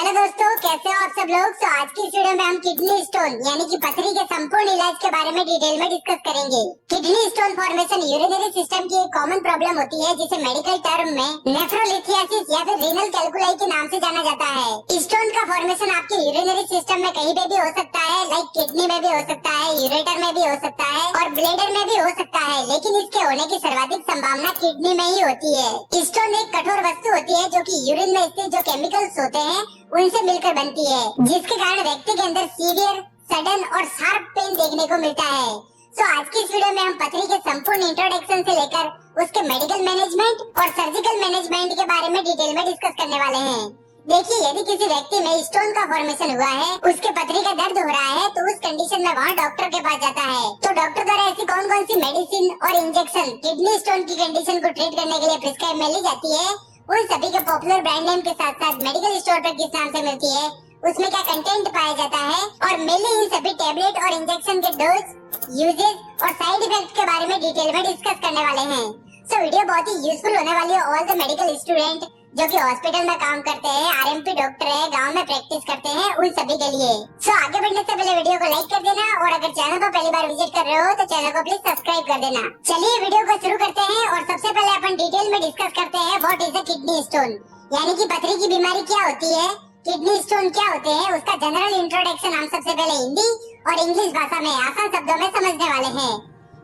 Hello दोस्तों, कैसे हो आप सब लोग। तो आज की इस वीडियो में हम किडनी स्टोन यानी कि पथरी के संपूर्ण इलाज के बारे में डिटेल में डिस्कस करेंगे। Kidney stone formation urinary system की एक कॉमन प्रॉब्लम होती है जिसे मेडिकल टर्म में नेफ्रोलिथियासिस या फिर रीनल कैलकुलाई के नाम से जाना जाता है। स्टोन का फॉर्मेशन आपके यूरिनरी सिस्टम में कहीं पे भी हो सकता है, लाइक किडनी में भी हो सकता है, यूरेटर में भी हो सकता है और ब्लैडर में भी हो सकता है, लेकिन इसके होने की सर्वाधिक संभावना किडनी में ही होती है। स्टोन एक कठोर वस्तु होती है जो कि यूरिन में स्थित जो केमिकल्स होते हैं उनसे मिलकर बनती है, जिसके कारण व्यक्ति के अंदर सीवियर, सडन और शार्प पेन देखने को मिलता है। सो आज की इस वीडियो में हम पथरी के संपूर्ण इंट्रोडक्शन से लेकर उसके मेडिकल मैनेजमेंट और सर्जिकल मैनेजमेंट के बारे में डिटेल में डिस्कस करने वाले हैं। देखिए, यदि किसी व्यक्ति में स्टोन का फॉर्मेशन हुआ है, उसके पथरी का दर्द हो रहा है, तो उस कंडीशन में वहाँ डॉक्टर के पास जाता है। तो डॉक्टर द्वारा ऐसी कौन कौन सी मेडिसिन और इंजेक्शन किडनी स्टोन की कंडीशन को ट्रीट करने के लिए प्रिस्क्राइब में ली जाती है, उन सभी के पॉपुलर ब्रांड नेम के साथ साथ मेडिकल स्टोर पर किस नाम से मिलती है, उसमें क्या कंटेंट पाया जाता है और मेनली इन सभी टैबलेट और इंजेक्शन के डोज, यूजेस और साइड इफेक्ट के बारे में डिटेल में डिस्कस करने वाले हैं। सो वीडियो बहुत ही यूजफुल होने वाली है ऑल द मेडिकल स्टूडेंट जो कि हॉस्पिटल में काम करते हैं, आरएमपी डॉक्टर है, गांव में प्रैक्टिस करते हैं, उन सभी के लिए। सो आगे बढ़ने से पहले वीडियो को लाइक कर देना और अगर चैनल पर पहली बार विजिट कर रहे हो तो चैनल को प्लीज सब्सक्राइब कर देना। चलिए वीडियो को शुरू करते हैं और सबसे पहले अपन डिटेल में डिस्कस करते हैं what is a kidney stone यानी कि पथरी की बीमारी क्या होती है, किडनी स्टोन क्या होते हैं, उसका जनरल इंट्रोडक्शन हम सबसे पहले हिंदी और इंग्लिश भाषा में आसान शब्दों में समझने वाले हैं।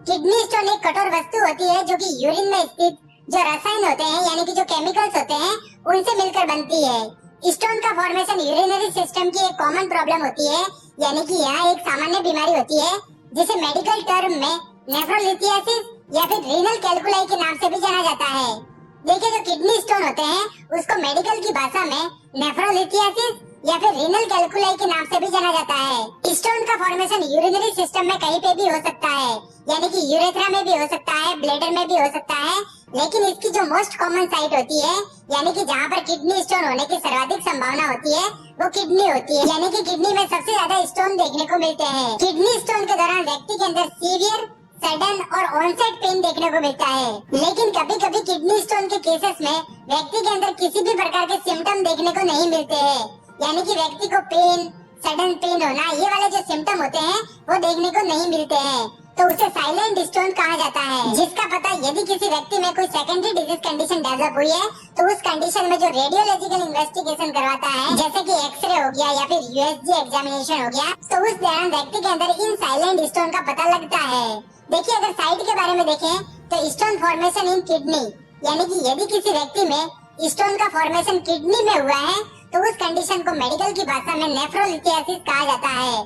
किडनी स्टोन एक कठोर वस्तु होती है जो कि यूरिन में स्थित जो रसायन होते हैं यानी कि जो केमिकल्स होते हैं उनसे मिलकर बनती है। स्टोन का फॉर्मेशन यूरिनरी सिस्टम की एक कॉमन प्रॉब्लम होती है, यानी कि यह एक सामान्य बीमारी होती है जिसे मेडिकल टर्म में नेफ्रोलिथियासिस या फिर रीनल कैलकुलाई के नाम से भी जाना जाता है। देखिए, जो किडनी स्टोन होते हैं उसको मेडिकल की भाषा में नेफ्रोलिथियासिस या फिर रीनल कैलकुलाई के नाम से भी जाना जाता है। स्टोन का फॉर्मेशन यूरिनरी सिस्टम में कहीं पे भी हो सकता है, यानी कि यूरेथ्रा में भी हो सकता है, ब्लैडर में भी हो सकता है, लेकिन इसकी जो मोस्ट कॉमन साइट होती है यानी कि जहाँ पर किडनी स्टोन होने की सर्वाधिक संभावना होती है वो किडनी होती है, यानी कि किडनी में सबसे ज्यादा स्टोन देखने को मिलते हैं। किडनी स्टोन के दौरान व्यक्ति के अंदर सीवियर, सडन और ऑनसेट पेन देखने को मिलता है, लेकिन कभी कभी किडनी स्टोन के केसेस में व्यक्ति के अंदर किसी भी प्रकार के सिम्टम देखने को नहीं मिलते हैं, यानी कि व्यक्ति को पेन, सडन पेन होना, ये वाले जो सिम्टम होते हैं वो देखने को नहीं मिलते हैं, तो उसे साइलेंट स्टोन कहा जाता है, जिसका पता यदि किसी व्यक्ति में कोई सेकेंडरी डिजीज कंडीशन डेवलप हुई है तो उस कंडीशन में जो रेडियोलॉजिकल इन्वेस्टिगेशन करवाता है, जैसे कि एक्सरे हो गया या फिर यूएसजी एग्जामिनेशन हो गया, तो उस दौरान व्यक्ति के अंदर इन साइलेंट स्टोन का पता लगता है। देखिए, अगर साइड के बारे में देखें तो स्टोन फॉर्मेशन इन किडनी यानी कि यदि किसी व्यक्ति में स्टोन का फॉर्मेशन किडनी में हुआ है तो उस कंडीशन को मेडिकल की भाषा में नेफ्रोलिथियासिस कहा जाता है।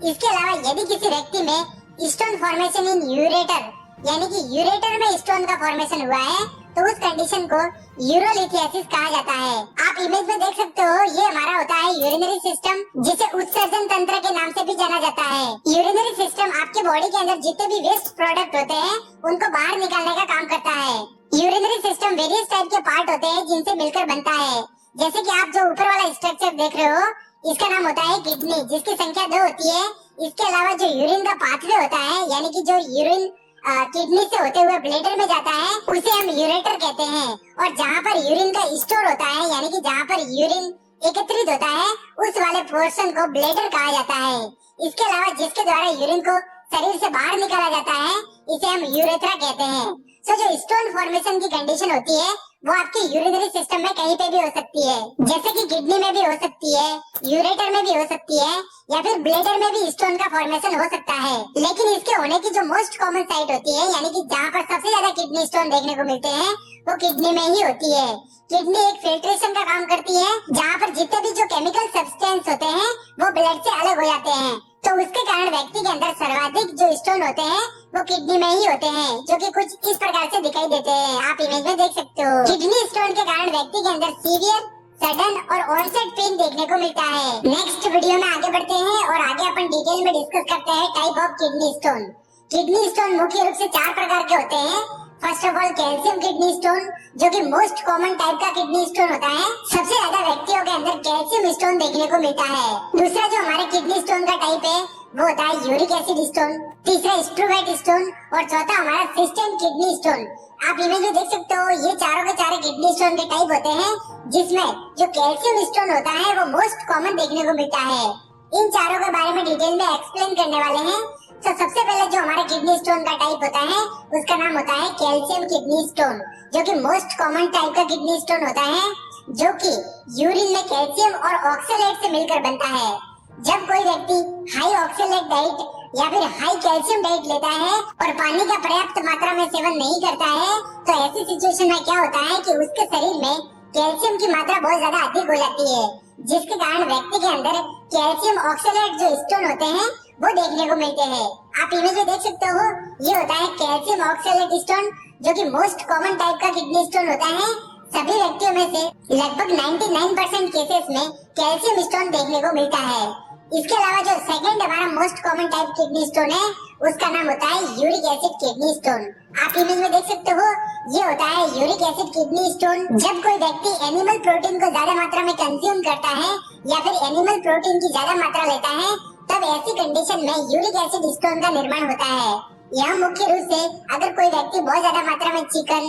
इसके अलावा यदि किसी व्यक्ति में स्टोन फॉर्मेशन इन यूरेटर यानी कि यूरेटर में स्टोन का फॉर्मेशन हुआ है तो उस कंडीशन को यूरोलिथियासिस कहा जाता है। आप इमेज में देख सकते हो, ये हमारा होता है यूरिनरी सिस्टम, जिसे उत्सर्जन तंत्र के नाम से भी जाना जाता है। यूरिनरी सिस्टम आपके बॉडी के अंदर जितने भी वेस्ट प्रोडक्ट होते हैं उनको बाहर निकालने का काम करता है। यूरिनरी सिस्टम वेरियस टाइप के पार्ट होते हैं जिनसे मिलकर बनता है, जैसे कि आप जो ऊपर वाला स्ट्रक्चर देख रहे हो इसका नाम होता है किडनी, जिसकी संख्या 2 होती है। इसके अलावा जो यूरिन का पाथवे होता है यानी कि जो यूरिन किडनी से होते हुए ब्लैडर में जाता है उसे हम यूरेटर कहते हैं, और जहाँ पर यूरिन का स्टोर होता है यानी कि जहाँ पर यूरिन एकत्रित होता है उस वाले पोर्शन को ब्लैडर कहा जाता है। इसके अलावा जिसके द्वारा यूरिन को शरीर से बाहर निकाला जाता है इसे हम यूरेथ्रा कहते हैं। सो जो स्टोन फॉर्मेशन की कंडीशन होती है वो आपके यूरिनरी सिस्टम में कहीं पे भी हो सकती है, जैसे कि किडनी में भी हो सकती है, यूरेटर में भी हो सकती है या फिर ब्लैडर में भी स्टोन का फॉर्मेशन हो सकता है। लेकिन इसके होने की जो मोस्ट कॉमन साइट होती है यानी कि जहाँ पर सबसे ज्यादा किडनी स्टोन देखने को मिलते हैं वो किडनी में ही होती है। किडनी एक फिल्ट्रेशन का काम करती है, जहाँ पर जितने भी जो केमिकल सब्सटेंस होते हैं वो ब्लड से अलग हो जाते हैं, तो उसके कारण व्यक्ति के अंदर सर्वाधिक जो स्टोन होते हैं वो किडनी में ही होते हैं, जो कि कुछ इस प्रकार से दिखाई देते हैं। आप इमेज में देख सकते हो। किडनी स्टोन के कारण व्यक्ति के अंदर सीवियर, सडन और ऑनसेट पेन देखने को मिलता है। नेक्स्ट वीडियो में आगे बढ़ते हैं और आगे अपन डिटेल में डिस्कस करते हैं type of kidney stone. Kidney stone मुख्य रूप से 4 प्रकार के होते हैं। First of all calcium kidney stone, जो कि मोस्ट कॉमन टाइप का किडनी स्टोन होता है। सबसे ज्यादा व्यक्तियों के अंदर कैल्शियम स्टोन देखने को मिलता है। दूसरा जो हमारे किडनी स्टोन का टाइप है वो होता है यूरिक एसिड स्टोन। तीसरा स्ट्रोवेट स्टोन और चौथा हमारा सिस्टेम किडनी स्टोन, आप इमेज में देख सकते हो ये चारों के चारों किडनी स्टोन के टाइप होते हैं, जिसमें जो कैल्शियम स्टोन होता है वो मोस्ट कॉमन देखने को मिलता है। इन चारों के बारे में डिटेल में एक्सप्लेन करने वाले हैं। तो सबसे पहले जो हमारा किडनी स्टोन का टाइप होता है उसका नाम होता है कैल्शियम किडनी स्टोन, जो कि मोस्ट कॉमन टाइप का किडनी स्टोन होता है, जो कि यूरिन में कैल्शियम और ऑक्सलेट से मिलकर बनता है। जब कोई व्यक्ति हाई ऑक्सलेट डाइट या फिर हाई कैल्शियम डाइट लेता है और पानी का पर्याप्त मात्रा में सेवन नहीं करता है, तो ऐसी सिचुएशन में क्या होता है कि उसके शरीर में कैल्शियम की मात्रा बहुत ज्यादा अधिक हो जाती है, जिसके कारण व्यक्ति के अंदर कैल्शियम ऑक्सलेट जो स्टोन होते हैं वो देखने को मिलते हैं। आप इमेज में देख सकते हो ये होता है कैल्शियम ऑक्सलेट स्टोन, जो कि मोस्ट कॉमन टाइप का किडनी स्टोन होता है। सभी व्यक्तियों में से लगभग 99% केसेस में कैल्शियम स्टोन देखने को मिलता है। इसके अलावा जो सेकंड हमारा most common type kidney stone है उसका नाम होता है यूरिक एसिड किडनी स्टोन। आप इमेज में देख सकते हो ये होता है यूरिक एसिड किडनी स्टोन। जब कोई व्यक्ति एनिमल प्रोटीन को ज्यादा मात्रा में कंज्यूम करता है या फिर एनिमल प्रोटीन की ज्यादा मात्रा लेता है, तब ऐसी कंडीशन में यूरिक एसिड स्टोन का निर्माण होता है। यह मुख्य रूप से अगर कोई व्यक्ति बहुत ज्यादा मात्रा में चिकन,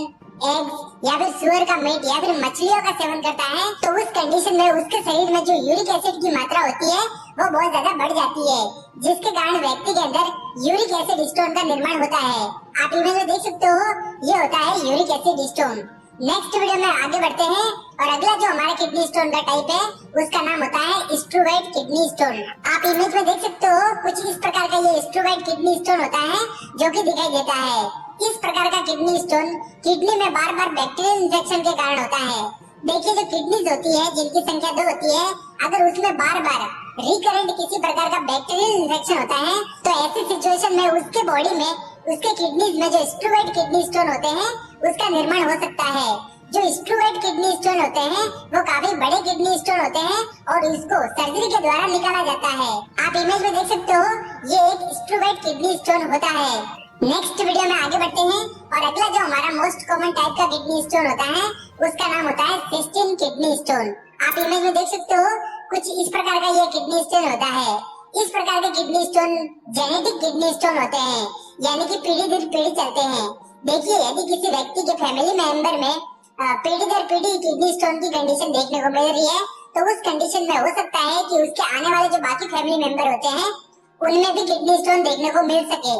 एग्स या फिर सुअर का मीट या फिर मछलियों का सेवन करता है, तो उस कंडीशन में उसके शरीर में जो यूरिक एसिड की मात्रा होती है वो बहुत ज्यादा बढ़ जाती है, जिसके कारण व्यक्ति के अंदर यूरिक एसिड स्टोन का निर्माण होता है। आप इमेज में देख सकते हो ये होता है uric acid stone. Next video में आगे बढ़ते हैं और अगला जो हमारा किडनी स्टोन का टाइप है उसका नाम होता है स्ट्रूवेट किडनी स्टोन। आप इमेज में देख सकते हो कुछ इस प्रकार का ये स्ट्रूवेट किडनी स्टोन होता है, जो कि दिखाई देता है। इस प्रकार का किडनी स्टोन किडनी में बार बार बैक्टीरियल इन्फेक्शन के कारण होता है। देखिए जो किडनीज होती है जिनकी संख्या 2 होती है, अगर उसमें बार बार रिकरेंट किसी प्रकार का बैक्टीरियल इन्फेक्शन होता है, तो ऐसी सिचुएशन में उसके बॉडी में उसके किडनीज में जो स्ट्रूवेट किडनी स्टोन होते हैं उसका निर्माण हो सकता है। जो स्ट्रूवेट किडनी स्टोन होते हैं वो काफी बड़े किडनी स्टोन होते हैं और इसको सर्जरी के द्वारा निकाला जाता है। आप इमेज में देख सकते हो ये एक स्ट्रूवेट किडनी स्टोन होता है। नेक्स्ट वीडियो में आगे बढ़ते हैं और अगला जो हमारा मोस्ट कॉमन टाइप का किडनी स्टोन होता है उसका नाम होता है सिस्टीन किडनी स्टोन। आप इमेज में देख सकते हो कुछ इस प्रकार का ये किडनी स्टोन होता है। इस प्रकार के kidney stone genetic kidney stone होते हैं, यानी कि पीढ़ी दर पीढ़ी चलते हैं। देखिए यदि किसी व्यक्ति के फैमिली मेंबर में पीढ़ी दर पीढ़ी किडनी स्टोन की कंडीशन देखने को मिल रही है, तो उस कंडीशन में हो सकता है कि उसके आने वाले जो बाकी फैमिली मेंबर होते हैं उनमें भी किडनी स्टोन देखने को मिल सके।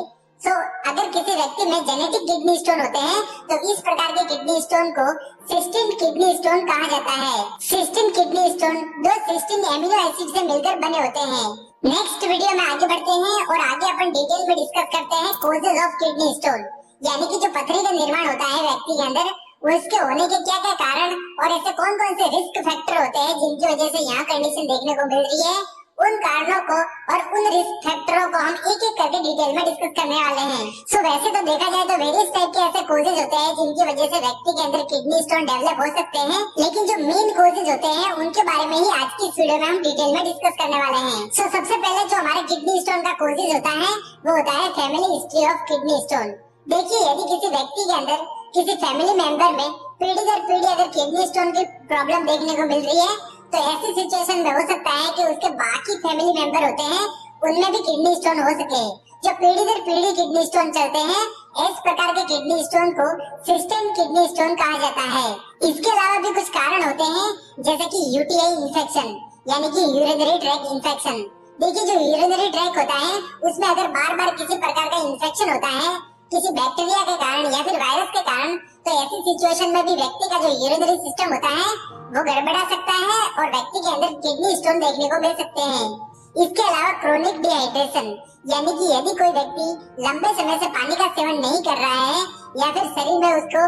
अगर किसी व्यक्ति में जेनेटिक किडनी स्टोन होते हैं तो इस प्रकार के किडनी स्टोन को सिस्टीन किडनी स्टोन कहा जाता है। Cystine kidney stone 2 cystine amino acid से मिलकर बने होते हैं। नेक्स्ट वीडियो में आगे बढ़ते हैं और आगे अपन डिटेल में डिस्कस करते हैं कॉजेज ऑफ किडनी स्टोन, यानी कि जो पथरी का निर्माण होता है व्यक्ति के अंदर, उसके होने के क्या क्या कारण और ऐसे कौन कौन से रिस्क फैक्टर होते हैं जिनकी वजह से यहाँ कंडीशन देखने को मिल रही है। उन कारणों को और उन रिस्क फैक्टरों को हम एक एक करके डिटेल में डिस्कस करने वाले हैं। वैसे तो देखा जाए तो वेरियस टाइप के ऐसे कोजेज होते हैं जिनकी वजह से व्यक्ति के अंदर किडनी स्टोन डेवलप हो सकते हैं, लेकिन जो मेन कोजेज होते हैं उनके बारे में ही आज की इस वीडियो में हम डिटेल में डिस्कस करने वाले हैं। सबसे पहले जो हमारे किडनी स्टोन का कोजेज होता है वो होता है family history of kidney stone. देखिए यदि किसी व्यक्ति के अंदर किसी फैमिली मेंबर में पीढ़ी दर पीढ़ी अगर किडनी स्टोन की प्रॉब्लम देखने को मिल रही है, तो ऐसी सिचुएशन में हो सकता है कि उसके बाकी फैमिली मेंबर होते हैं उनमें भी किडनी स्टोन हो सके। जो पीढ़ी दर पीढ़ी किडनी स्टोन चलते हैं, इस प्रकार के किडनी स्टोन को सिस्टीन किडनी स्टोन कहा जाता है। इसके अलावा भी कुछ कारण होते हैं, जैसे कि यूटीआई इन्फेक्शन यानी कि यूरिनरी ट्रैक इन्फेक्शन। देखिए जो यूरिनरी ट्रैक होता है उसमें अगर बार बार किसी प्रकार का इन्फेक्शन होता है किसी बैक्टीरिया के कारण या फिर वायरस के कारण, तो ऐसी सिचुएशन में भी व्यक्ति का जो यूरिनरी सिस्टम होता है वो गड़बड़ा सकता है और व्यक्ति के अंदर किडनी स्टोन देखने को मिल सकते हैं। इसके अलावा क्रोनिक डिहाइड्रेशन, यानी कि यदि कोई व्यक्ति लंबे समय से पानी का सेवन नहीं कर रहा है या फिर शरीर में उसको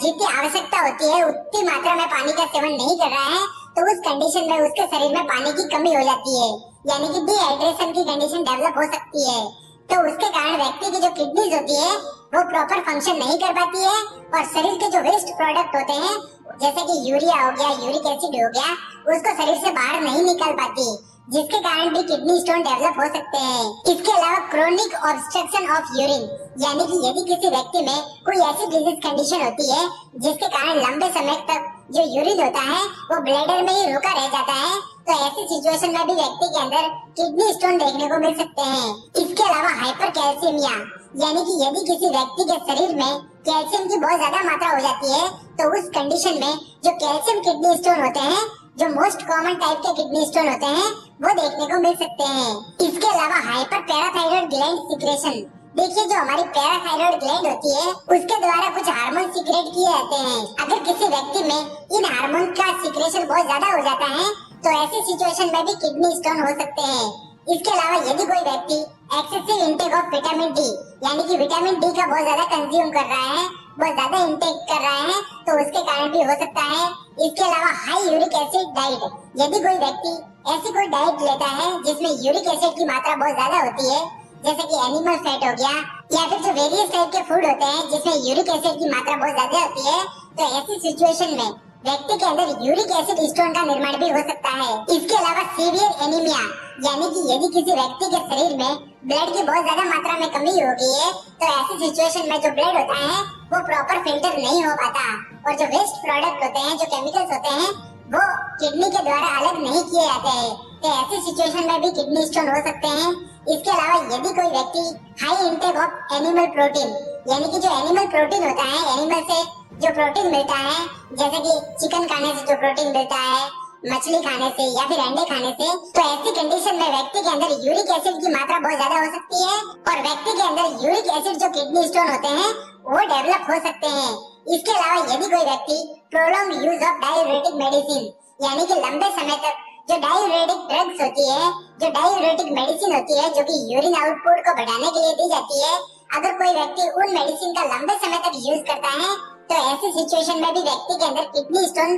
जितनी आवश्यकता होती है उतनी मात्रा में पानी का सेवन नहीं कर रहा है, तो उस कंडीशन में उसके शरीर में पानी की कमी हो जाती है, यानी कि डिहाइड्रेशन की कंडीशन डेवलप हो सकती है। तो उसके कारण व्यक्ति की जो किडनीज होती है वो प्रॉपर फंक्शन नहीं कर पाती है और शरीर के जो वेस्ट प्रोडक्ट होते हैं जैसे कि यूरिया हो गया, यूरिक एसिड हो गया, उसको शरीर से बाहर नहीं निकल पाती, जिसके कारण भी किडनी स्टोन डेवलप हो सकते हैं। इसके अलावा क्रोनिक ऑब्स्ट्रक्शन ऑफ यूरिन, यानी कि यदि किसी व्यक्ति में कोई ऐसी डिजीज कंडीशन होती है जिसके कारण लंबे समय तक जो यूरिन होता है वो ब्लैडर में ही रुका रह जाता है, तो ऐसी सिचुएशन में भी व्यक्ति के अंदर किडनी स्टोन देखने को मिल सकते हैं। इसके अलावा हाइपर कैल्सियमिया, यानी कि यदि किसी व्यक्ति के शरीर में कैल्शियम की बहुत ज्यादा मात्रा हो जाती है तो उस कंडीशन में जो कैल्शियम किडनी स्टोन होते हैं, जो मोस्ट कॉमन टाइप के किडनी स्टोन होते हैं, वो देखने को मिल सकते हैं। इसके अलावा हाइपर पैराथायरॉइड ग्लैंड सिक्रेशन, देखिए जो हमारी पैराथायरॉइड ग्लैंड होती है उसके द्वारा कुछ हार्मोन सीक्रेट किए जाते हैं। अगर किसी व्यक्ति में इन हार्मोन का सीक्रेशन बहुत ज्यादा हो जाता है तो ऐसी सिचुएशन में भी किडनी स्टोन हो सकते हैं। इसके अलावा यदि कोई व्यक्ति excessive intake of vitamin D, यानी कि विटामिन डी का बहुत ज्यादा कंज्यूम कर रहा है, बहुत ज्यादा इंटेक कर रहा है, तो उसके कारण भी हो सकता है। इसके अलावा हाई यूरिक एसिड डाइट, यदि कोई व्यक्ति ऐसी कोई डाइट लेता है जिसमें यूरिक एसिड की मात्रा बहुत ज्यादा होती है, जैसे कि एनिमल फैट हो गया या फिर जो वेरियस टाइप के फूड होते हैं जिसमें यूरिक एसिड की मात्रा बहुत ज्यादा होती है, तो ऐसी सिचुएशन में व्यक्ति के अंदर यूरिक एसिड स्टोन का निर्माण भी हो सकता है। इसके अलावा सीवियर एनीमिया, यानी कि यदि किसी व्यक्ति के शरीर में ब्लड की बहुत ज्यादा मात्रा में कमी हो गई है तो ऐसी सिचुएशन में जो ब्लड होता है वो प्रॉपर फिल्टर नहीं हो पाता और जो वेस्ट प्रोडक्ट होते हैं, जो केमिकल्स होते हैं, वो किडनी के द्वारा अलग नहीं किए जाते हैं, तो ऐसी सिचुएशन में भी किडनी स्टोन हो सकते हैं। इसके अलावा यदि कोई व्यक्ति high intake of animal protein, यानी कि जो एनिमल प्रोटीन होता है, एनिमल से जो प्रोटीन मिलता है, जैसे कि चिकन खाने से जो प्रोटीन मिलता है, मछली खाने से या फिर अंडे खाने से, तो ऐसी कंडीशन में व्यक्ति के अंदर यूरिक एसिड की मात्रा बहुत ज्यादा हो सकती है और व्यक्ति के अंदर यूरिक एसिड जो किडनी स्टोन होते हैं वो डेवलप हो सकते हैं। इसके अलावा यदि कोई व्यक्ति prolong use of diuretic medicine, यानी कि लंबे समय तक जो डायूरेटिक ड्रग्स होती है, जो डायूरेटिक मेडिसिन होती है, जो कि यूरिन आउटपुट को बढ़ाने के लिए दी जाती है, अगर कोई व्यक्ति उन मेडिसिन का लंबे समय तक यूज करता है तो ऐसी सिचुएशन में भी व्यक्ति के अंदर किडनी स्टोन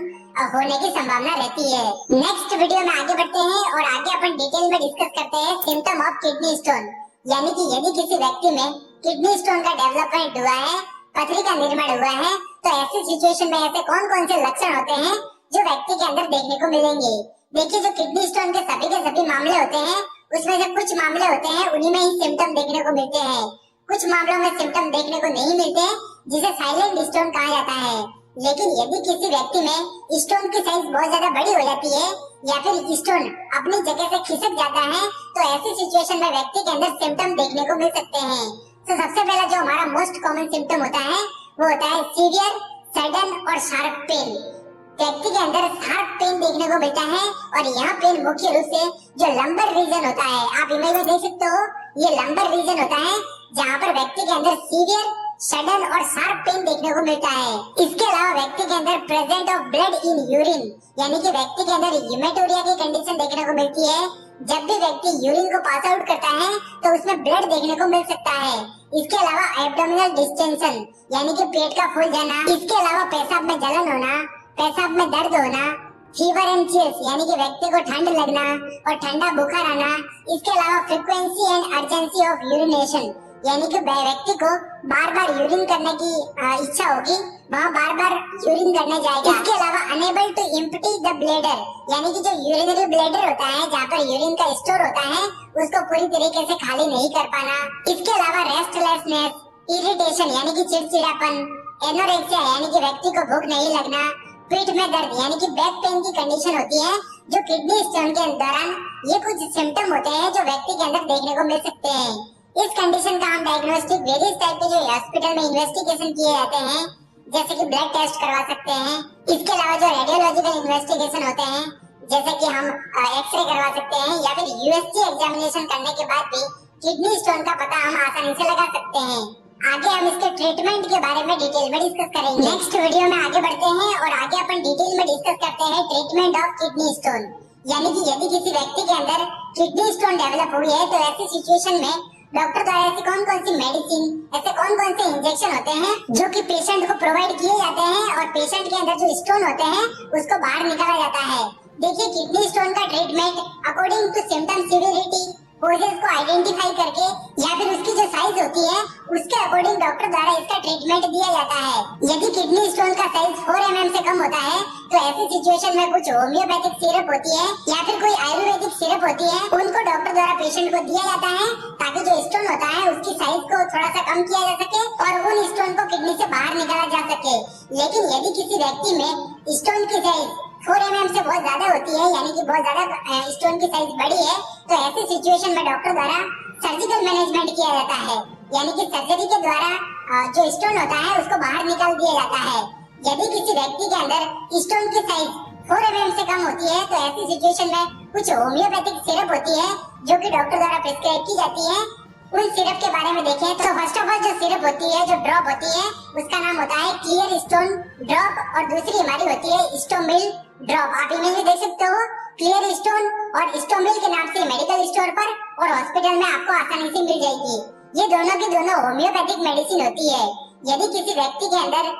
होने की संभावना रहती है। नेक्स्ट वीडियो में आगे बढ़ते हैं और आगे अपन डिटेल में डिस्कस करते हैं सिम्टम ऑफ किडनी स्टोन, यानी कि यदि किसी व्यक्ति में किडनी स्टोन का डेवलपमेंट हुआ है, पथरी का निर्माण हुआ है, तो ऐसी सिचुएशन में ऐसे कौन कौन से लक्षण होते हैं जो व्यक्ति के अंदर देखने को मिलेंगे। देखिए जो किडनी स्टोन के सभी मामले होते हैं उसमें से कुछ मामले होते हैं उन्हीं में ही सिम्टम देखने को मिलते हैं, कुछ मामलों में सिम्टम देखने को नहीं मिलते जिसे साइलेंट स्टोन कहा जाता है। लेकिन यदि किसी व्यक्ति में स्टोन की साइज बहुत ज्यादा बड़ी हो जाती है या फिर स्टोन अपनी जगह से खिसक जाता है तो ऐसी सिचुएशन में व्यक्ति के अंदर सिम्टम देखने को मिल सकते हैं। तो सबसे पहला जो हमारा मोस्ट कॉमन सिम्टम होता है वो होता है सीवियर, सडन और शार्प पेन। व्यक्ति के अंदर शार्प पेन देखने को मिलता है और यह पेन मुख्य रूप से जो लंबर रीजन होता है, आप इमेज में देख सकते हो, ये लंबर रीजन होता है जहाँ पर व्यक्ति के अंदर सीवियर, सडन और शार्प पेन देखने को मिलता है। इसके अलावा व्यक्ति के अंदर present of blood in urine, यानी कि व्यक्ति के अंदर हीमेटोरिया की कंडीशन देखने को मिलती है। जब भी व्यक्ति यूरिन को पास आउट करता है तो उसमें ब्लड देखने को मिल सकता है। इसके अलावा एब्डोमिनल डिस्टेंशन, यानी कि पेट का फूल जाना। इसके अलावा पेशाब में जलन होना, पेशाब में दर्द होना, फीवर एंड चिल्स, यानी कि व्यक्ति को ठंड लगना और ठंडा बुखार आना। इसके अलावा frequency and urgency of urination, यानी कि व्यक्ति को बार बार यूरिन करने की इच्छा होगी, वहाँ बार बार यूरिन करने जाएगा। इसके अलावा unable to empty the bladder, यानी कि जो यूरिनरी ब्लैडर होता है जहाँ पर यूरिन का स्टोर होता है उसको पूरी तरीके से खाली नहीं कर पाना। इसके अलावा रेस्टलेसनेस, इरिटेशन यानी कि चिड़चिड़ापन, एनोरेक्सिया यानी कि व्यक्ति को भूख नहीं लगना, पेट में दर्द यानी कि बैक पेन की कंडीशन होती है जो किडनी स्टोन के दौरान ये कुछ सिम्टम होते हैं जो व्यक्ति के अंदर देखने को मिल सकते हैं। इस कंडीशन का हम डायग्नोस्टिक वेरियस टाइप के जो हॉस्पिटल में इन्वेस्टिगेशन किए जाते हैं, जैसे कि ब्लड टेस्ट करवा सकते हैं। इसके अलावा जो रेडियोलॉजिकल इन्वेस्टिगेशन होते हैं, जैसे कि हम एक्सरे करवा सकते हैं या फिर यूएसजी एग्जामिनेशन करने के बाद भी किडनी स्टोन का पता हम आसानी से लगा सकते हैं। आगे हम इसके ट्रीटमेंट के बारे में डिटेल में डिस्कस करेंगे। नेक्स्ट वीडियो में आगे बढ़ते हैं और आगे अपन डिटेल में डिस्कस करते हैं ट्रीटमेंट ऑफ किडनी स्टोन, यानी कि यदि किसी व्यक्ति के अंदर किडनी स्टोन डेवलप हुई है तो ऐसी सिचुएशन में डॉक्टर द्वारा ऐसी कौन कौन सी मेडिसिन, ऐसे कौन कौन से इंजेक्शन होते हैं जो कि पेशेंट को प्रोवाइड किए जाते हैं और पेशेंट के अंदर जो स्टोन होते हैं उसको बाहर निकाला जाता है। देखिए किडनी स्टोन का treatment according to symptom severity causes को आइडेंटिफाई करके या फिर उसकी जो साइज होती है उसके अकॉर्डिंग डॉक्टर द्वारा इसका ट्रीटमेंट दिया जाता है। यदि किडनी स्टोन का साइज 4 mm से कम होता है तो ऐसी सिचुएशन में कुछ होम्योपैथिक सिरप होती है या फिर कोई आयुर्वेदिक सिरप होती है, उनको डॉक्टर द्वारा पेशेंट को दिया जाता है ताकि जो स्टोन होता है उसकी साइज को थोड़ा सा कम किया जा सके और उन स्टोन को किडनी से बाहर निकाला जा सके। लेकिन यदि किसी व्यक्ति में स्टोन की साइज 4 mm से बहुत ज्यादा होती है, यानी कि बहुत ज्यादा स्टोन की साइज बड़ी है, तो ऐसी सिचुएशन में डॉक्टर द्वारा सर्जिकल मैनेजमेंट किया जाता है यानी कि सर्जरी के द्वारा जो स्टोन होता है उसको बाहर निकाल दिया जाता है। यदि किसी व्यक्ति के अंदर स्टोन की साइज 4 mm से कम होती है तो ऐसी सिचुएशन में कुछ होम्योपैथिक सिरप होती है जो कि डॉक्टर द्वारा प्रिस्क्राइब की जाती है। उन सिरप के बारे में देखें तो फर्स्ट ऑफ ऑल जो सिरप होती है, जो ड्रॉप होती है, उसका नाम होता है क्लियर स्टोन ड्रॉप और दूसरी हमारी होती है स्टोमिल ड्रॉप। आप इमेज में देख सकते हो, क्लियर स्टोन और स्टोमिल के नाम से मेडिकल स्टोर पर और हॉस्पिटल में आपको आसानी से मिल जाएगी। ये दोनों की दोनों होम्योपैथिक मेडिसिन होती है। यदि किसी व्यक्ति के अंदर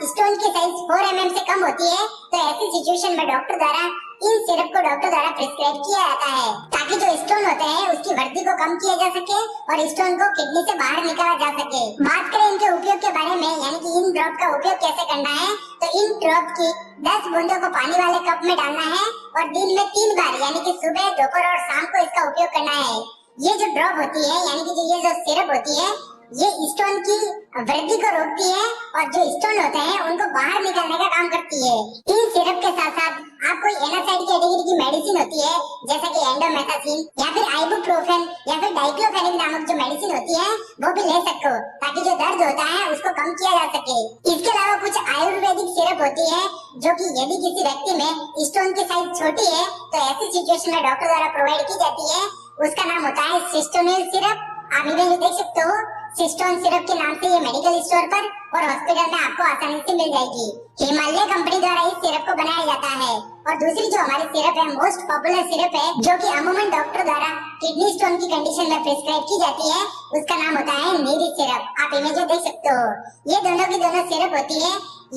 स्टोन की साइज 4 mm से कम होती है तो ऐसी सिचुएशन में डॉक्टर द्वारा इन सिरप को डॉक्टर द्वारा प्रिस्क्राइब किया जाता है ताकि जो स्टोन होते हैं उसकी वृद्धि को कम किया जा सके और स्टोन को किडनी से बाहर निकाला जा सके। बात करें इनके उपयोग के बारे में, यानी कि इन ड्रॉप का उपयोग कैसे करना है, तो इन ड्रॉप की 10 बूंदों को पानी वाले कप में डालना है और दिन में 3 बार यानी कि सुबह, दोपहर और शाम को इसका उपयोग करना है। ये जो ड्रॉप होती है यानी कि ये जो सिरप होती है ये स्टोन की वृद्धि को रोकती है और जो स्टोन होते हैं उनको बाहर निकालने का काम करती है। इन सिरप के साथ साथ आप कोई एनासाइड कैटेगरी की मेडिसिन होती है जैसा कि एंडोमेथासिन या फिर आइबुप्रोफेन या फिर डाइक्लोफेनिक नामक जो मेडिसिन होती है वो भी ले सकते हो ताकि जो दर्द होता है उसको कम किया जा सके। इसके अलावा कुछ आयुर्वेदिक सिरप होती है जो कि यदि किसी व्यक्ति में स्टोन की साइज छोटी है तो ऐसी सिचुएशन में डॉक्टर द्वारा प्रोवाइड की जाती है। उसका नाम होता है सिस्टोनिल सिरप। आप इधर देख सकते हो, सिस्टोन सिरप के नाम से ये मेडिकल स्टोर पर और हॉस्पिटल में आपको आसानी से मिल जाएगी। हिमालय कंपनी द्वारा इस सिरप को बनाया जाता है। और दूसरी जो हमारी सिरप है, मोस्ट पॉपुलर सिरप है जो कि अमूमन डॉक्टर द्वारा किडनी स्टोन की कंडीशन में प्रिस्क्राइब की जाती है, उसका नाम होता है नीरी सिरप। आप इमेज में देख सकते हो, ये दोनों की दोनों सिरप होती है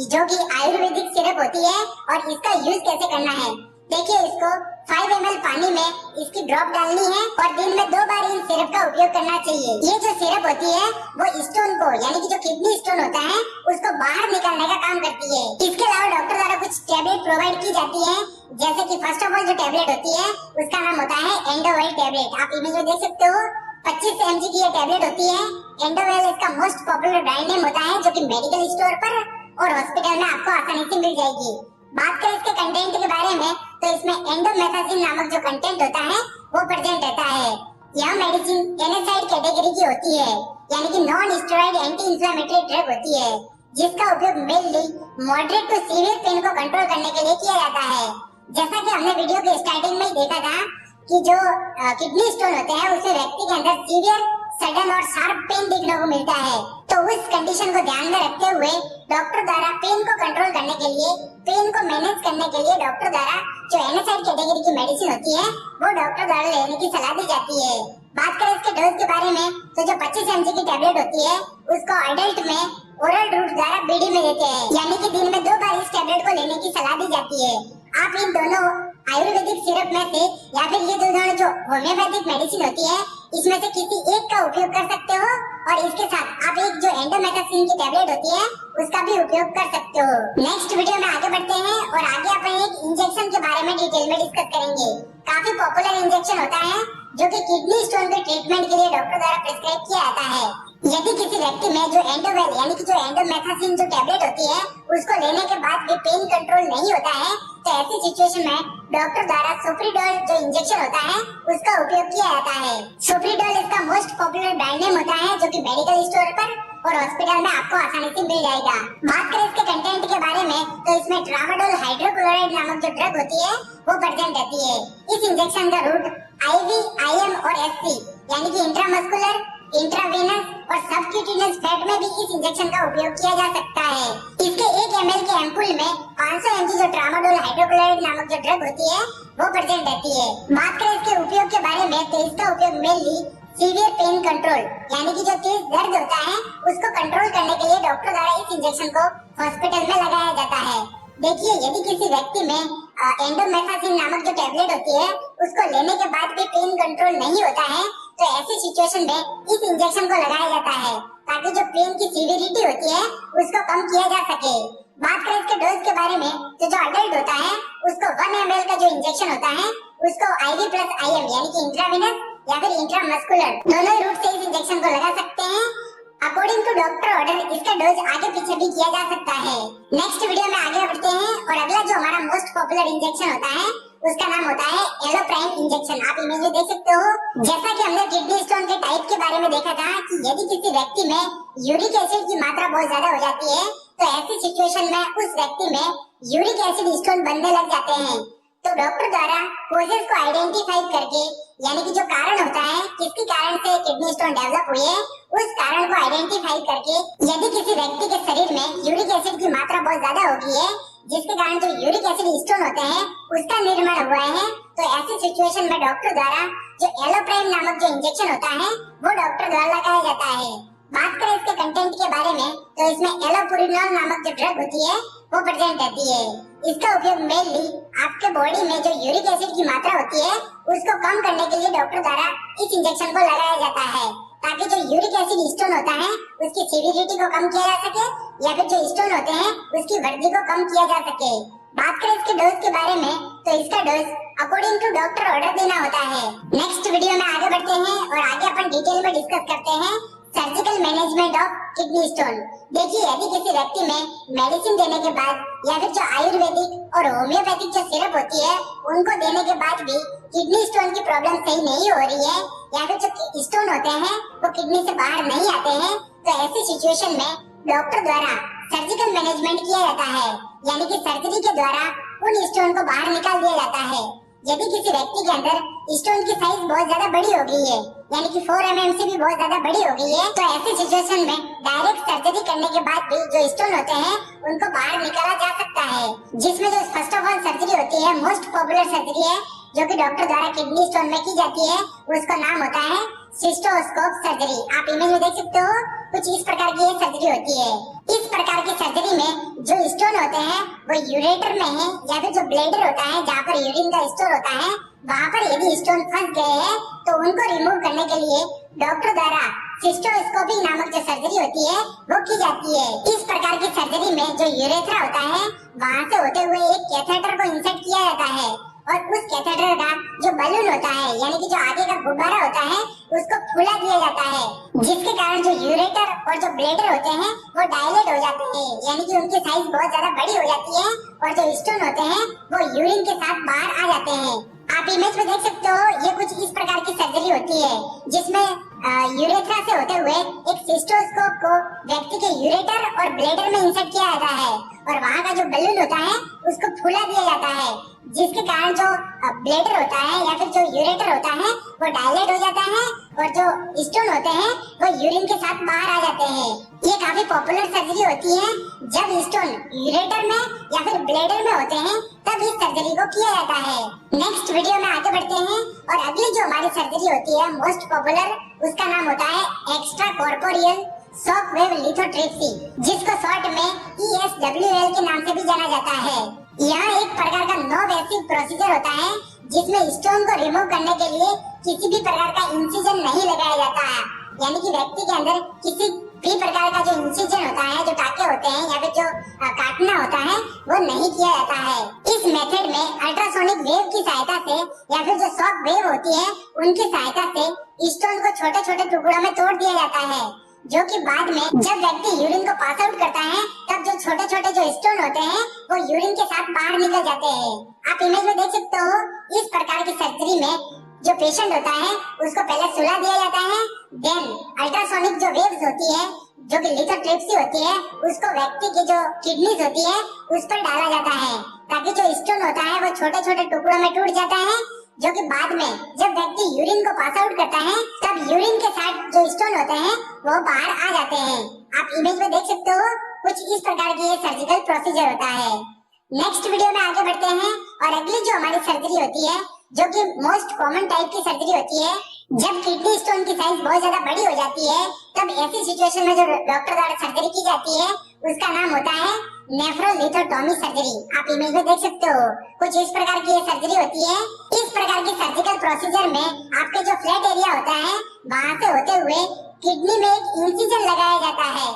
जो कि आयुर्वेदिक सिरप होती है। और इसका यूज कैसे करना है, देखिए, इसको 5 ml पानी में इसकी ड्रॉप डालनी है और दिन में 2 बार इन सिरप का उपयोग करना चाहिए। ये जो सिरप होती है वो स्टोन को यानी कि जो किडनी स्टोन होता है उसको बाहर निकालने का काम करती है। इसके अलावा डॉक्टर द्वारा कुछ टैबलेट प्रोवाइड की जाती है, जैसे कि फर्स्ट ऑफ ऑल जो टैबलेट होती है उसका नाम होता है एंडोवेल टैबलेट। आप इमेज में देख सकते हो, 25 mg की ये टैबलेट होती है। एंडोवेल इसका मोस्ट पॉपुलर ब्रांड नेम होता है जो कि मेडिकल स्टोर पर और हॉस्पिटल में आपको आसानी से मिल जाएगी। बात करें इसके कंटेंट के बारे में तो इसमें एंडोमेथासिन नामक जो कंटेंट होता है वो प्रेजेंट रहता है। यह मेडिसिन एनासाइड कैटेगरी की होती है, यानी कि non steroid anti inflammatory drug होती है, जिसका उपयोग mainly moderate to severe pain को कंट्रोल करने के लिए किया जाता है। जैसा कि हमने वीडियो के स्टार्टिंग में ही देखा था कि जो किडनी स्टोन होते हैं उसमें व्यक्ति के अंदर सीवियर, सडन और शार्प पेन देखने को मिलता है। तो उस कंडीशन को ध्यान में रखते हुए डॉक्टर द्वारा पेन को कंट्रोल करने के लिए, पेन को मैनेज करने के लिए डॉक्टर द्वारा जो एनासाइड कैटेगरी की मेडिसिन होती है वो डॉक्टर द्वारा लेने की सलाह दी जाती है। बात करें इसके डोज के बारे में तो जो 25 mg की टैबलेट होती है उसको अडल्ट में ओरल रूट द्वारा बीडी में देते हैं, यानी कि दिन में 2 बार इस टैबलेट को लेने की सलाह दी जाती है। आप इन दोनों आयुर्वेदिक सिरप में से या फिर ये दोनों जो होम्योपैथिक मेडिसिन होती है इसमें से किसी एक का उपयोग कर सकते हो और इसके साथ आप एक जो एंडोमेथासिन की टैबलेट होती है उसका भी उपयोग कर सकते हो। नेक्स्ट वीडियो में आगे बढ़ते हैं और आगे अपन एक इंजेक्शन के बारे में डिटेल में डिस्कस करेंगे। काफी पॉपुलर इंजेक्शन होता है जो कि किडनी स्टोन के ट्रीटमेंट के लिए डॉक्टर द्वारा प्रिस्क्राइब किया जाता है। यदि किसी व्यक्ति में जो एंडोवेल यानी कि जो एंडोमेथासिन जो टैबलेट होती है उसको लेने के बाद भी पेन कंट्रोल नहीं होता है तो ऐसी सिचुएशन में डॉक्टर द्वारा सुप्रीडोल जो इंजेक्शन होता है उसका उपयोग किया जाता है। सुप्रीडोल इसका मोस्ट पॉपुलर ब्रांड नेम होता है जो कि मेडिकल स्टोर पर और हॉस्पिटल में आपको आसानी से मिल जाएगा। बात करें इसके कंटेंट के बारे में तो इसमें ट्रामाडोल हाइड्रोक्लोराइड नामक जो ड्रग होती है वो प्रेजेंट रहती है। इस इंजेक्शन का रूट IV, IM और SC यानी कि इंट्रामस्कुलर, इंट्रावेनस और सबक्यूटेनियस फैट में भी इस इंजेक्शन का उपयोग किया जा सकता है। इसके 1 ml के एम्पुल में 500 mg जो ट्रामाडोल हाइड्रोक्लोराइड नामक जो ड्रग होती है वो प्रेजेंट रहती है। बात करें इसके उपयोग के बारे में तो इसका उपयोग मेनली सीवियर पेन कंट्रोल यानी कि जो तेज दर्द होता है उसको कंट्रोल करने के लिए डॉक्टर द्वारा इस इंजेक्शन को हॉस्पिटल में लगाया जाता है। देखिए, यदि किसी व्यक्ति में एंडोमेथासिन नामक जो टैबलेट होती है उसको लेने के बाद भी पेन कंट्रोल नहीं होता है तो ऐसी सिचुएशन में इस इंजेक्शन को लगाया जाता है ताकि जो पेन की सीवियरिटी होती है उसको कम किया जा सके। बात करें इसके डोज के बारे में तो जो अडल्ट होता है उसको 1 ml का जो इंजेक्शन होता है उसको IV + IM यानी कि इंट्रावेनस या फिर इंट्रामस्कुलर दोनों ही रूट से इस इंजेक्शन को लगा सकते हैं। अकॉर्डिंग टू डॉक्टर ऑर्डर इसका डोज आगे पीछे भी किया जा सकता है। नेक्स्ट वीडियो में आगे बढ़ते हैं और अगला जो हमारा मोस्ट पॉपुलर इंजेक्शन होता है उसका नाम होता है एलोप्राइम इंजेक्शन। आप इमेज में देख सकते हो। जैसा कि हमने किडनी स्टोन के टाइप के बारे में देखा था कि यदि किसी व्यक्ति में यूरिक एसिड की मात्रा बहुत ज्यादा हो जाती है तो ऐसी सिचुएशन में उस व्यक्ति में यूरिक एसिड स्टोन बनने लग जाते हैं। तो डॉक्टर द्वारा कोजेस को आइडेंटिफाई करके, यानी कि जो कारण होता है किसके कारण से किडनी स्टोन डेवलप हुई है, उस कारण को आइडेंटिफाई करके यदि किसी व्यक्ति के शरीर में यूरिक एसिड की मात्रा बहुत ज्यादा हो गई है जिसके कारण जो यूरिक एसिड स्टोन होते हैं उसका निर्माण हुआ है, तो ऐसी सिचुएशन में डॉक्टर द्वारा जो एलोप्राइम नामक जो इंजेक्शन होता है वो डॉक्टर द्वारा लगाया जाता है। बात करें इसके कंटेंट के बारे में तो इसमें एलोपुरिनोल नामक जो ड्रग होती है वो प्रेजेंट रहती है। इसका उपयोग मेनली आपके बॉडी में जो यूरिक एसिड की मात्रा होती है उसको कम करने के लिए डॉक्टर द्वारा इस इंजेक्शन को लगाया जाता है, ताकि जो यूरिक एसिड स्टोन होता है उसकी सीवियरिटी को कम किया जा सके या फिर जो स्टोन होते हैं उसकी वृद्धि को कम किया जा सके। बात करें इसके डोज के बारे में तो इसका dose according to doctor order देना होता है। नेक्स्ट वीडियो में आगे बढ़ते हैं और आगे अपन डिटेल में डिस्कस करते हैं surgical management of kidney stone. देखिए, यदि किसी व्यक्ति में मेडिसिन देने के बाद या फिर जो आयुर्वेदिक और होम्योपैथिक जो सिरप होती है उनको देने के बाद भी किडनी स्टोन की प्रॉब्लम सही नहीं हो रही है या फिर जो स्टोन होते हैं वो किडनी से बाहर नहीं आते हैं, तो ऐसी सिचुएशन में डॉक्टर द्वारा सर्जिकल मैनेजमेंट किया जाता है, यानी कि सर्जरी के द्वारा उन स्टोन को बाहर निकाल दिया जाता है। यदि किसी व्यक्ति के अंदर स्टोन की साइज बहुत ज्यादा बड़ी हो गई है, यानी कि 4 mm से भी बहुत ज्यादा बड़ी हो गई है, तो ऐसी सिचुएशन में डायरेक्ट सर्जरी करने के बाद भी जो स्टोन होते हैं उनको बाहर निकाला जा सकता है, जिसमें जो फर्स्ट ऑफ ऑल सर्जरी होती है, मोस्ट पॉपुलर सर्जरी है जो कि डॉक्टर द्वारा किडनी स्टोन में की जाती है, उसका नाम होता है सिस्टोस्कोप सर्जरी। आप इमेज में देख सकते हो, कुछ इस प्रकार की सर्जरी होती है। इस प्रकार की सर्जरी में जो स्टोन होते हैं वो यूरेटर में है या फिर जो ब्लैडर होता है जहाँ पर यूरिन का स्टोर होता है, वहाँ पर यदि स्टोन फंस गए हैं तो उनको रिमूव करने के लिए डॉक्टर द्वारा सिस्टोस्कोपी नामक जो सर्जरी होती है वो की जाती है। इस प्रकार की सर्जरी में जो यूरेथ्रा होता है वहाँ से होते हुए एक कैथेटर को इंसर्ट किया जाता है और उस कैथेटर का जो बलून होता है, यानी कि जो आगे का गुब्बारा होता है, उसको फुला दिया जाता है, जिसके कारण जो यूरेटर और जो ब्लैडर होते हैं वो डायलेट हो जाते हैं, यानी कि उनकी साइज बहुत ज्यादा बड़ी हो जाती है और जो स्टोन होते हैं वो यूरिन के साथ बाहर आ जाते हैं। आप इमेज में देख सकते हो, ये कुछ इस प्रकार की सर्जरी होती है जिसमें यूरेथ्रा से होते हुए एक सिस्टोस्कोप को व्यक्ति के यूरेटर और ब्लैडर में इंसर्ट किया जाता है और वहाँ का जो बलून होता है उसको फुला दिया जाता है, जिसके कारण जो ब्लैडर होता है या फिर जो यूरेटर होता है वो डायलेट हो जाता है और जो स्टोन होते हैं वो यूरिन के साथ बाहर आ जाते हैं। ये काफी पॉपुलर सर्जरी होती है। जब स्टोन यूरेटर में या फिर ब्लैडर में होते हैं तब इस सर्जरी को किया जाता है। नेक्स्ट वीडियो में आगे बढ़ते हैं और अगली जो हमारी सर्जरी होती है मोस्ट पॉपुलर, उसका नाम होता है extra corporeal shock wave lithotripsy, जिसको शॉर्ट में ESWL के नाम से भी जाना जाता है। यह एक प्रकार का नो बेसिक प्रोसीजर होता है जिसमें स्टोन को रिमूव करने के लिए किसी भी प्रकार का इंसिजन नहीं लगाया जाता है, यानी कि व्यक्ति के अंदर किसी भी प्रकार का जो इंसिजन होता है, जो टाके होते हैं या फिर जो काटना होता है वो नहीं किया जाता है। इस मेथड में अल्ट्रासोनिक वेव की सहायता से या फिर जो शॉक वेव होती है उनकी सहायता से स्टोन को छोटे छोटे टुकड़ों में तोड़ दिया जाता है, जो कि बाद में जब व्यक्ति यूरिन को पास आउट करता है तब जो छोटे छोटे जो स्टोन होते हैं वो यूरिन के साथ बाहर निकल जाते हैं। आप इमेज में देख सकते हो, इस प्रकार की सर्जरी में जो पेशेंट होता है उसको पहले सुला दिया जाता है, देन अल्ट्रासोनिक जो वेव्स होती है जो कि लिथोट्रिप्सी होती है उसको व्यक्ति की जो किडनीज होती है उस पर डाला जाता है, ताकि जो स्टोन होता है वो छोटे छोटे टुकड़ों में टूट जाता है, जो कि बाद में जब व्यक्ति यूरिन को पास आउट करता है तब यूरिन के साथ जो स्टोन होते हैं वो बाहर आ जाते हैं। आप इमेज में देख सकते हो, कुछ इस प्रकार की ये सर्जिकल प्रोसीजर होता है। नेक्स्ट वीडियो में आगे बढ़ते हैं और अगली जो हमारी सर्जरी होती है जो कि मोस्ट कॉमन टाइप की सर्जरी होती है, जब किडनी स्टोन की साइज बहुत ज्यादा बड़ी हो जाती है तब ऐसी सिचुएशन में जो डॉक्टर द्वारा सर्जरी की जाती है उसका नाम होता है नेफ्रोलिथोटॉमी सर्जरी। आप इमेज में देख सकते हो, कुछ इस प्रकार की ये सर्जरी होती है। इस प्रकार की सर्जिकल प्रोसीजर में आपके जो फ्लैट एरिया होता है वहाँ से होते हुए किडनी में एक इंसिजन लगाया जाता है,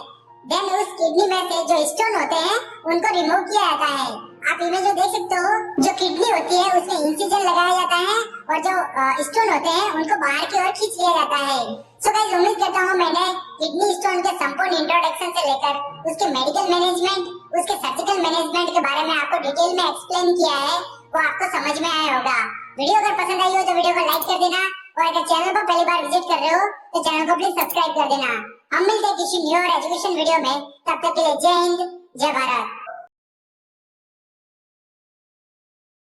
देन उस किडनी में से जो स्टोन होते हैं उनको रिमूव किया जाता है। आप इमेज में देख सकते हो, जो किडनी होती है उसमें इंसिजन लगाया जाता है और जो स्टोन होते हैं उनको बाहर की ओर खींच लिया जाता है। सो गाइस, उम्मीद करता हूँ मैंने किडनी स्टोन के संपूर्ण इंट्रोडक्शन से लेकर उसके मेडिकल मैनेजमेंट, उसके सर्जिकल मैनेजमेंट के बारे में आपको डिटेल में एक्सप्लेन किया है वो आपको समझ में आया होगा। वीडियो अगर पसंद आई हो तो वीडियो को लाइक कर देना, और अगर चैनल पर पहली बार विजिट कर रहे हो तो चैनल को प्लीज सब्सक्राइब कर देना। हम मिलते हैं किसी न्यू और एजुकेशन वीडियो में, तब तक के लिए जय हिंद, जय भारत।